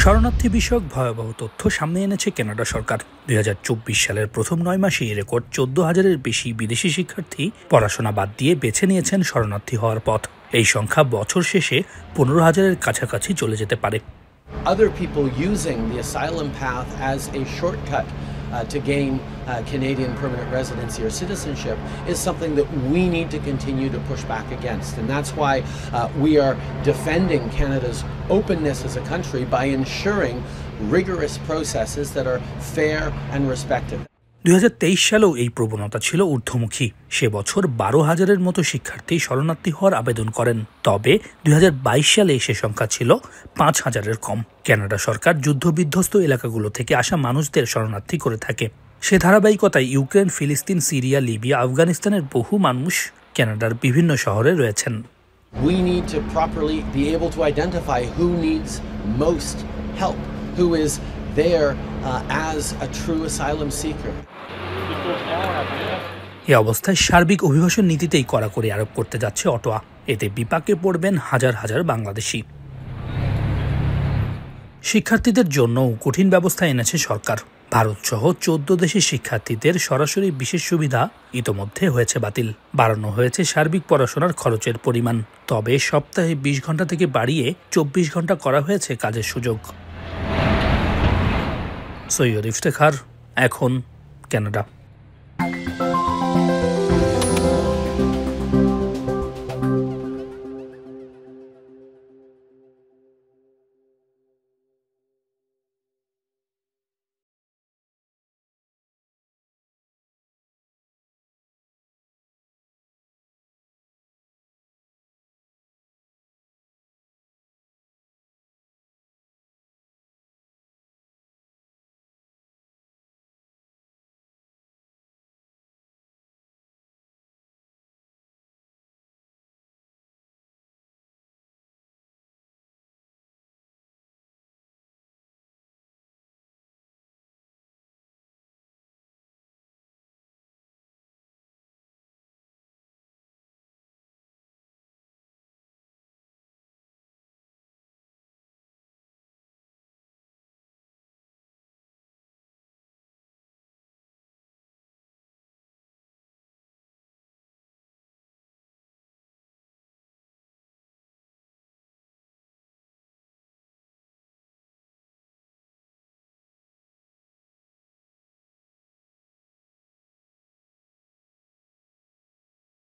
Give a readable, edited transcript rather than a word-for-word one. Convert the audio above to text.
শরণার্থী বিষয়ক ভয়াবহ তথ্য সামনে এনেছে কানাডা সরকার। ২০২৪ সালের প্রথম ৯ মাসে রেকর্ড ১৪,০০০-এর বেশি বিদেশি শিক্ষার্থী পড়াশোনা বাদ দিয়ে বেছে নিয়েছেন শরণার্থী হওয়ার পথ। এই সংখ্যা বছর শেষে ১৫,০০০-এর কাছাকাছি চলে যেতে পারে। Other people using the asylum path as a shortcut to gain Canadian permanent residency or citizenship is something that we need to continue to push back against. And that's why we are defending Canada's openness as a country by ensuring rigorous processes that are fair and respected. ২০২৩ সালেও এই প্রবণতা ছিল ঊর্ধ্বমুখী। সে বছর ১২,০০০-এর মতো শিক্ষার্থী শরণার্থী হওয়ার আবেদন করেন। তবে ২০২২ সালে সে সংখ্যা ছিল ৫,০০০-এর কম। কানাডা সরকার যুদ্ধবিধ্বস্ত এলাকাগুলো থেকে আসা মানুষদের শরণার্থী করে থাকে। সে ধারাবাহিকতায় ইউক্রেন, ফিলিস্তিন, সিরিয়া, লিবিয়া, আফগানিস্তানের বহু মানুষ কানাডার বিভিন্ন শহরে রয়েছেন। We need to properly be able to identify who needs most help, who is there as a true asylum seeker. এই অবস্থায় সার্বিক অভিবাসন নীতিতেই কড়াকড়ি আরোপ করতে যাচ্ছে অটোয়া। এতে বিপাকে পড়বেন হাজার হাজার বাংলাদেশি। শিক্ষার্থীদের জন্যও কঠিন ব্যবস্থা এনেছে সরকার। ভারতসহ ১৪ দেশের শিক্ষার্থীদের সরাসরি বিশেষ সুবিধা ইতোমধ্যে হয়েছে বাতিল। বাড়ানো হয়েছে সার্বিক পড়াশোনার খরচের পরিমাণ। তবে সপ্তাহে ২০ ঘন্টা থেকে বাড়িয়ে ২৪ ঘন্টা করা হয়েছে কাজের সুযোগ। সৈয়দ ইফতেখার, এখন কানাডা।